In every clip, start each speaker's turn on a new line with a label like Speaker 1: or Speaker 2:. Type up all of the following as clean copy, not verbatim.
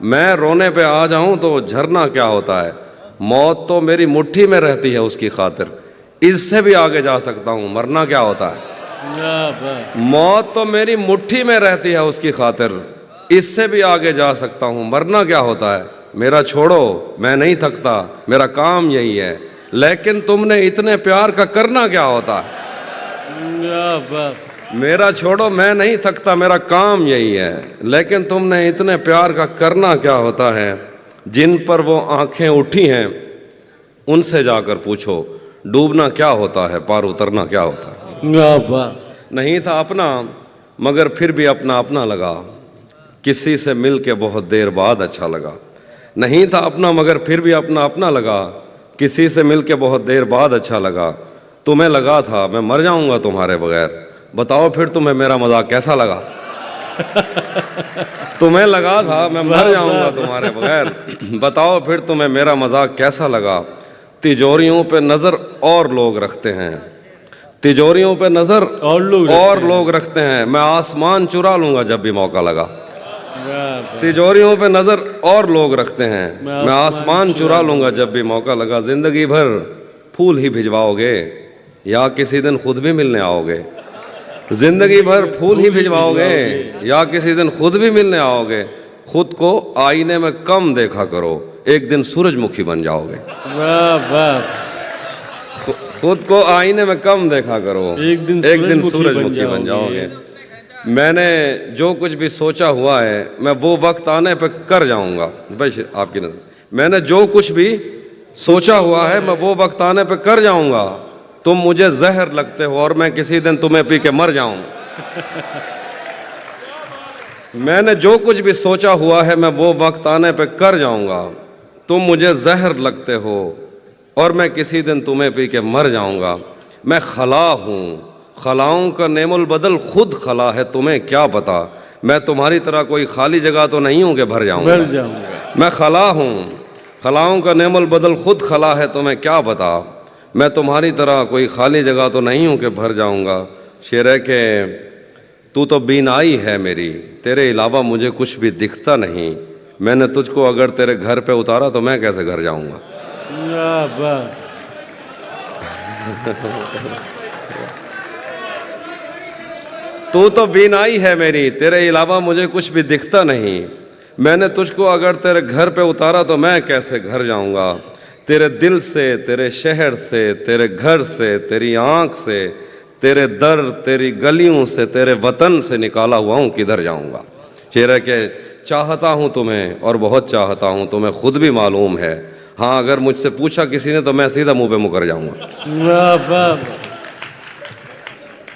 Speaker 1: میں رونے پہ آ جاؤں تو جھرنا کیا ہوتا ہے، موت تو میری مٹھی میں رہتی ہے اس کی خاطر، اس سے بھی آگے جا سکتا ہوں، مرنا کیا ہوتا ہے۔
Speaker 2: واہ واہ،
Speaker 1: موت تو میری مٹھی میں رہتی ہے اس کی خاطر، اس سے بھی آگے جا سکتا ہوں، مرنا کیا ہوتا ہے۔ میرا چھوڑو، میں نہیں تھکتا، میرا کام یہی ہے، لیکن تم نے اتنے پیار کا کرنا کیا ہوتا ہے۔
Speaker 2: واہ واہ،
Speaker 1: میرا چھوڑو، میں نہیں تھکتا، میرا کام یہی ہے، لیکن تم نے اتنے پیار کا کرنا کیا ہوتا ہے۔ جن پر وہ آنکھیں اٹھی ہیں ان سے جا کر پوچھو، ڈوبنا کیا ہوتا ہے، پار اترنا کیا ہوتا ہے۔
Speaker 2: واہ واہ،
Speaker 1: نہیں تھا اپنا مگر پھر بھی اپنا اپنا لگا، کسی سے مل کے بہت دیر بعد اچھا لگا۔ نہیں تھا اپنا مگر پھر بھی اپنا اپنا لگا، کسی سے مل کے بہت دیر بعد اچھا لگا۔ تمہیں لگا تھا میں مر جاؤں گا تمہارے بغیر، بتاؤ پھر تمہیں میرا مذاق کیسا لگا۔ تمہیں لگا تھا میں مر جاؤں گا تمہارے بغیر، بتاؤ پھر تمہیں میرا مذاق کیسا لگا۔ تجوریوں پہ نظر اور لوگ رکھتے ہیں، تجوریوں پہ نظر اور لوگ رکھتے ہیں، میں آسمان چرا لوں گا جب بھی موقع لگا۔ تجوریوں پہ نظر اور لوگ رکھتے ہیں، میں آسمان چرا لوں گا جب بھی موقع لگا۔ زندگی بھر پھول ہی بھجواؤ گے یا کسی دن خود بھی ملنے آؤ گے، زندگی بھر پھول ہی بھجواؤ گے یا کسی دن خود بھی ملنے آؤ گے۔ خود کو آئینے میں کم دیکھا کرو، ایک دن سورج مکھی بن جاؤ گے۔
Speaker 2: واہ واہ،
Speaker 1: خود کو آئینے میں کم دیکھا کرو، ایک دن سورج مکھی بن جاؤ گے۔ میں نے جو کچھ بھی سوچا ہوا ہے میں وہ وقت آنے پہ کر جاؤں گا۔ بھائی آپ کی نظر، میں نے جو کچھ بھی سوچا ہوا ہے میں وہ وقت آنے پہ کر جاؤں گا۔ تم مجھے زہر لگتے ہو اور میں کسی دن تمہیں پی کے مر جاؤں گا۔ میں نے جو کچھ بھی سوچا ہوا ہے میں وہ وقت آنے پہ کر جاؤں گا۔ تم مجھے زہر لگتے ہو اور میں کسی دن تمہیں پی کے مر جاؤں گا۔ میں خلا ہوں، خلاؤں کا نعم البدل خود خلا ہے، تمہیں کیا پتا۔ میں تمہاری طرح کوئی خالی جگہ تو نہیں ہوں کہ بھر جاؤں گا۔ میں خلا ہوں، خلاؤں کا نعم البدل خود خلا ہے، تمہیں کیا پتا۔ میں تمہاری طرح کوئی خالی جگہ تو نہیں ہوں کہ بھر جاؤں گا۔ شعر ہے کہ تو بینائی ہے میری، تیرے علاوہ مجھے کچھ بھی دکھتا نہیں۔ میں نے تجھ کو اگر تیرے گھر پہ اتارا تو میں کیسے گھر جاؤں گا۔
Speaker 2: واہ واہ،
Speaker 1: تو بینائی ہے میری، تیرے علاوہ مجھے کچھ بھی دکھتا نہیں۔ میں نے تجھ کو اگر تیرے گھر پہ اتارا تو میں کیسے گھر جاؤں گا۔ تیرے دل سے، تیرے شہر سے، تیرے گھر سے، تیری آنکھ سے، تیرے در، تیری گلیوں سے، تیرے وطن سے نکالا ہوا ہوں، کدھر جاؤں گا۔ شعر ہے کہ چاہتا ہوں تمہیں اور بہت چاہتا ہوں، تمہیں خود بھی معلوم ہے۔ ہاں اگر مجھ سے پوچھا کسی نے تو میں سیدھا منہ پہ مکر جاؤں گا۔
Speaker 2: واہ واہ،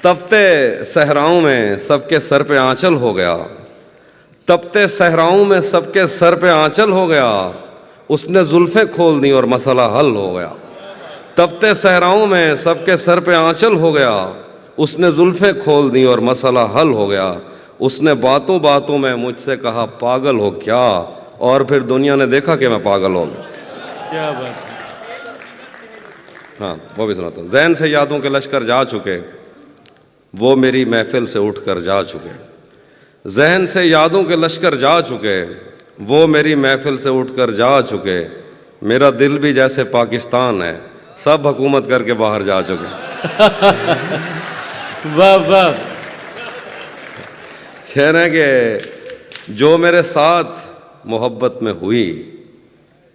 Speaker 1: تپتے صحراؤں میں سب کے سر پہ آنچل ہو گیا، تپتے صحراؤں میں سب کے سر پہ آنچل ہو گیا، اس نے زلفیں کھول دی اور مسئلہ حل ہو گیا۔ تپتے صحراؤں میں سب کے سر پہ آنچل ہو گیا، اس نے زلفیں کھول دی اور مسئلہ حل ہو گیا۔ اس نے باتوں باتوں میں مجھ سے کہا پاگل ہو کیا، اور پھر دنیا نے دیکھا کہ میں پاگل ہو گیا۔
Speaker 2: کیا بات ہے۔
Speaker 1: ہاں وہ بھی سناتا ہوں۔ ذہن سے یادوں کے لشکر جا چکے، وہ میری محفل سے اٹھ کر جا چکے۔ ذہن سے یادوں کے لشکر جا چکے، وہ میری محفل سے اٹھ کر جا چکے۔ میرا دل بھی جیسے پاکستان ہے، سب حکومت کر کے باہر جا چکے۔
Speaker 2: واہ واہ،
Speaker 1: شعر ہے کہ جو میرے ساتھ محبت میں ہوئی،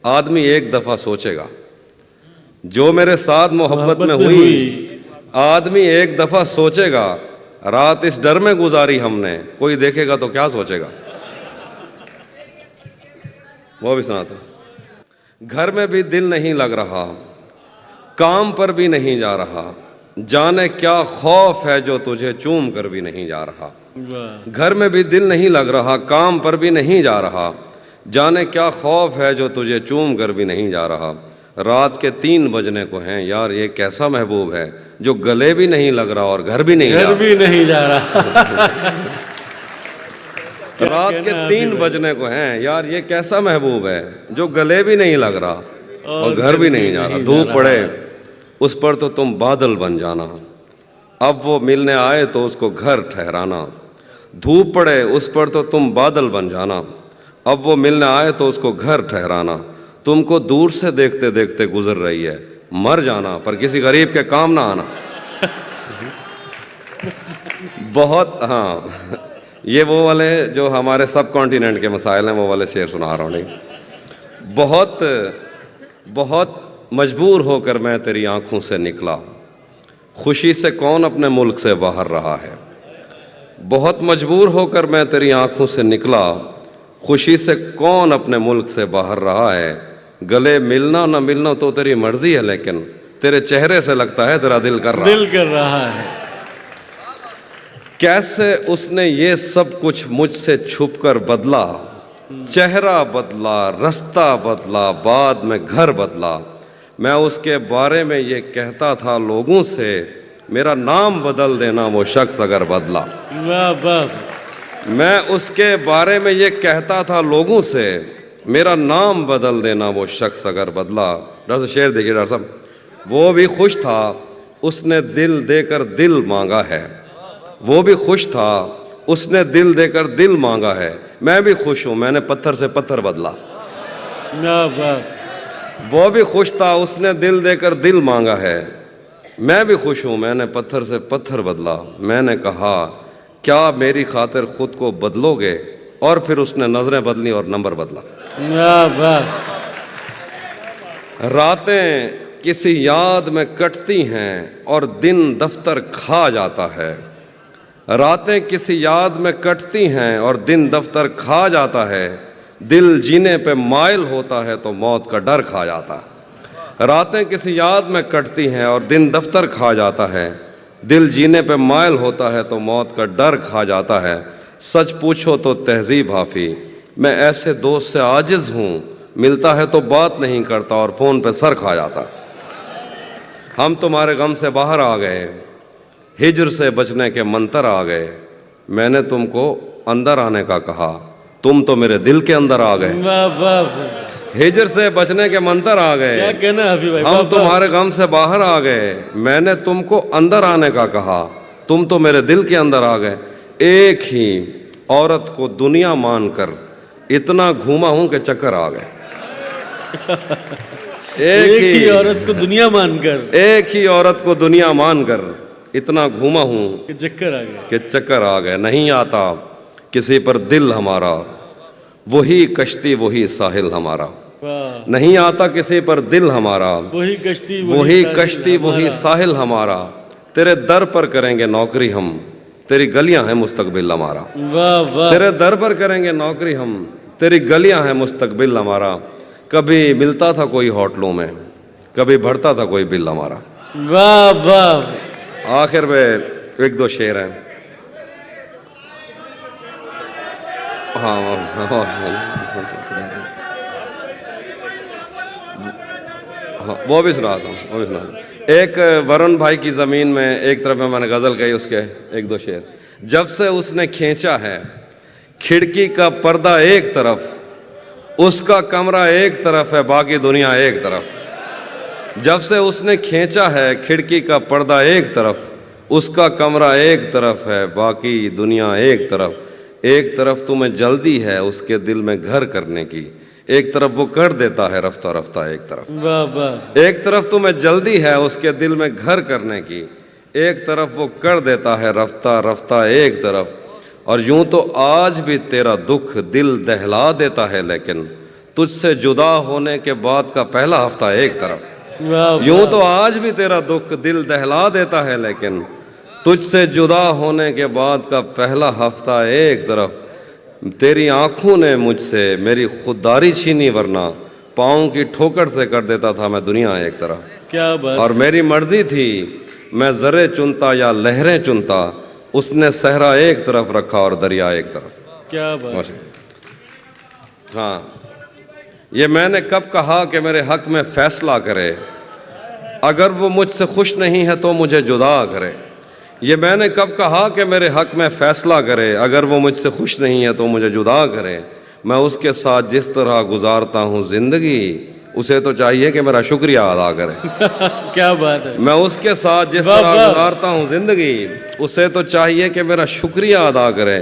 Speaker 1: آدمی ایک دفعہ سوچے گا۔ جو میرے ساتھ محبت میں ہوئی، آدمی ایک دفعہ سوچے گا۔ رات اس ڈر میں گزاری ہم نے، کوئی دیکھے گا تو کیا سوچے گا۔ وہ بھی سناتا ہوں۔ گھر میں بھی دل نہیں لگ رہا، کام پر بھی نہیں جا رہا، جانے کیا خوف ہے جو تجھے چوم کر بھی نہیں جا رہا۔ گھر میں بھی دل نہیں لگ رہا، کام پر بھی نہیں جا رہا، جانے کیا خوف ہے جو تجھے چوم کر بھی نہیں جا رہا۔ رات کے 3 بجنے کو ہیں، یار یہ کیسا محبوب ہے جو گلے بھی نہیں لگ رہا اور گھر بھی نہیں جا رہا۔ رات کے 3 بجنے کو ہیں، یار یہ کیسا محبوب ہے جو گلے بھی نہیں لگ رہا اور گھر بھی نہیں جا رہا۔ دھوپ پڑے اس پر تو تم بادل بن جانا، اب وہ ملنے آئے تو اس کو گھر ٹھہرانا۔ دھوپ پڑے اس پر تو تم بادل بن جانا، اب وہ ملنے آئے تو اس کو گھر ٹھہرانا، تم کو دور سے دیکھتے دیکھتے گزر رہی ہے، مر جانا پر کسی غریب کے کام نہ آنا۔ بہت، ہاں یہ وہ والے جو ہمارے سب کانٹیننٹ کے مسائل ہیں، وہ والے شعر سنا رہا ہوں۔ نہیں، بہت بہت مجبور ہو کر میں تیری آنکھوں سے نکلا، خوشی سے کون اپنے ملک سے باہر رہا ہے۔ بہت مجبور ہو کر میں تیری آنکھوں سے نکلا، خوشی سے کون اپنے ملک سے باہر رہا ہے۔ گلے ملنا نہ ملنا تو تیری مرضی ہے، لیکن تیرے چہرے سے لگتا ہے تیرا دل کر رہا ہے۔
Speaker 2: دل کر رہا ہے۔
Speaker 1: کیسے اس نے یہ سب کچھ مجھ سے چھپ کر بدلا، چہرہ بدلا، رستہ بدلا، بعد میں گھر بدلا۔ میں اس کے بارے میں یہ کہتا تھا لوگوں سے، میرا نام بدل دینا وہ شخص اگر بدلا۔
Speaker 2: واہ واہ،
Speaker 1: میں اس کے بارے میں یہ کہتا تھا لوگوں سے، میرا نام بدل دینا وہ شخص اگر بدلا۔ ڈاکٹر صاحب شعر دیکھیے ڈاکٹر صاحب، وہ بھی خوش تھا اس نے دل دے کر دل مانگا ہے، وہ بھی خوش تھا اس نے دل دے کر دل مانگا ہے، میں بھی خوش ہوں میں نے پتھر سے پتھر بدلا۔
Speaker 2: واہ واہ،
Speaker 1: وہ بھی خوش تھا اس نے دل دے کر دل مانگا ہے، میں بھی خوش ہوں میں نے پتھر سے پتھر بدلا۔ میں نے کہا کیا میری خاطر خود کو بدلو گے، اور پھر اس نے نظریں بدلی اور نمبر بدلا۔
Speaker 2: واہ واہ،
Speaker 1: راتیں کسی یاد میں کٹتی ہیں اور دن دفتر کھا جاتا ہے، راتیں کسی یاد میں کٹتی ہیں اور دن دفتر کھا جاتا ہے، دل جینے پہ مائل ہوتا ہے تو موت کا ڈر کھا جاتا ہے۔ راتیں کسی یاد میں کٹتی ہیں اور دن دفتر کھا جاتا ہے، دل جینے پہ مائل ہوتا ہے تو موت کا ڈر کھا جاتا ہے۔ سچ پوچھو تو تہذیب حافی، میں ایسے دوست سے عاجز ہوں، ملتا ہے تو بات نہیں کرتا اور فون پہ سر کھا جاتا۔ ہم تمہارے غم سے باہر آ گئے، ہجر سے بچنے کے منتر آ گئے، میں نے تم کو اندر آنے کا کہا، تم تو میرے دل کے اندر آ گئے۔
Speaker 2: واہ واہ،
Speaker 1: ہجر سے بچنے کے منتر آ
Speaker 2: کیا
Speaker 1: گئے،
Speaker 2: کہنا ہے حفیظ بھائی،
Speaker 1: ہم
Speaker 2: واہ واہ۔
Speaker 1: تمہارے غم سے باہر آ گئے، میں نے تم کو اندر آنے کا کہا، تم تو میرے دل کے اندر آ گئے۔ ایک ہی عورت کو دنیا مان کر اتنا گھوما ہوں کہ چکر آ گئے۔
Speaker 2: ایک ہی عورت کو دنیا مان کر
Speaker 1: ایک ہی عورت کو دنیا مان کر اتنا گھوما ہوں
Speaker 2: کہ چکر آ گیا۔
Speaker 1: کہ چکر آ گئے۔ نہیں آتا کسی پر دل ہمارا، وہی کشتی وہی ساحل ہمارا۔
Speaker 2: واہ،
Speaker 1: نہیں آتا کسی پر دل ہمارا،
Speaker 2: وہی کشتی
Speaker 1: وہی
Speaker 2: ساحل
Speaker 1: کشتی وہی
Speaker 2: ہمارا۔
Speaker 1: ساحل ہمارا۔ تیرے در پر کریں گے نوکری ہم، تیری گلیاں ہیں مستقبل ہمارا۔
Speaker 2: واہ واہ،
Speaker 1: تیرے در پر کریں گے نوکری ہم، تیری گلیاں ہیں مستقبل ہمارا۔ کبھی ملتا تھا کوئی ہوٹلوں میں، کبھی بڑھتا تھا کوئی بل ہمارا۔
Speaker 2: واہ واہ،
Speaker 1: آخر میں ایک دو شعر ہیں، وہ بھی سناتا ہوں، وہ بھی سناتا ہوں۔ ایک ورن بھائی کی زمین میں ایک طرف میں نے غزل کہی، اس کے ایک دو شعر۔ جب سے اس نے کھینچا ہے کھڑکی کا پردہ ایک طرف، اس کا کمرہ ایک طرف ہے باقی دنیا ایک طرف۔ جب سے اس نے کھینچا ہے کھڑکی کا پردہ ایک طرف، اس کا کمرہ ایک طرف ہے باقی دنیا ایک طرف۔ ایک طرف تمہیں جلدی ہے اس کے دل میں گھر کرنے کی، ایک طرف وہ کر دیتا ہے رفتہ رفتہ ایک طرف۔
Speaker 2: واہ واہ،
Speaker 1: ایک طرف تمہیں جلدی ہے اس کے دل میں گھر کرنے کی، ایک طرف وہ کر دیتا ہے رفتہ رفتہ ایک طرف۔ اور یوں تو آج بھی تیرا دکھ دل دہلا دیتا ہے، لیکن تجھ سے جدا ہونے کے بعد کا پہلا ہفتہ ایک طرف۔
Speaker 2: واہ واہ،
Speaker 1: یوں تو آج بھی تیرا دکھ دل دہلا دیتا ہے، لیکن تجھ سے جدا ہونے کے بعد کا پہلا ہفتہ ایک طرف۔ تیری آنکھوں نے مجھ سے میری خودداری چھینی، ورنہ پاؤں کی ٹھوکر سے کر دیتا تھا میں دنیا ایک طرف۔
Speaker 2: کیا بات،
Speaker 1: اور میری مرضی تھی میں ذرے چنتا یا لہریں چنتا، اس نے صحرا ایک طرف رکھا اور دریا ایک طرف۔
Speaker 2: کیا بات،
Speaker 1: ہاں، یہ میں نے کب کہا کہ میرے حق میں فیصلہ کرے، اگر وہ مجھ سے خوش نہیں ہے تو مجھے جدا کرے۔ یہ میں نے کب کہا کہ میرے حق میں فیصلہ کرے، اگر وہ مجھ سے خوش نہیں ہے تو مجھے جدا کرے۔ میں اس کے ساتھ جس طرح گزارتا ہوں زندگی، اسے تو چاہیے کہ میرا شکریہ ادا کرے۔
Speaker 2: کیا بات ہے،
Speaker 1: میں اس کے ساتھ جس
Speaker 2: واہ
Speaker 1: طرح
Speaker 2: واہ،
Speaker 1: گزارتا ہوں زندگی، اسے تو چاہیے کہ میرا شکریہ ادا کرے۔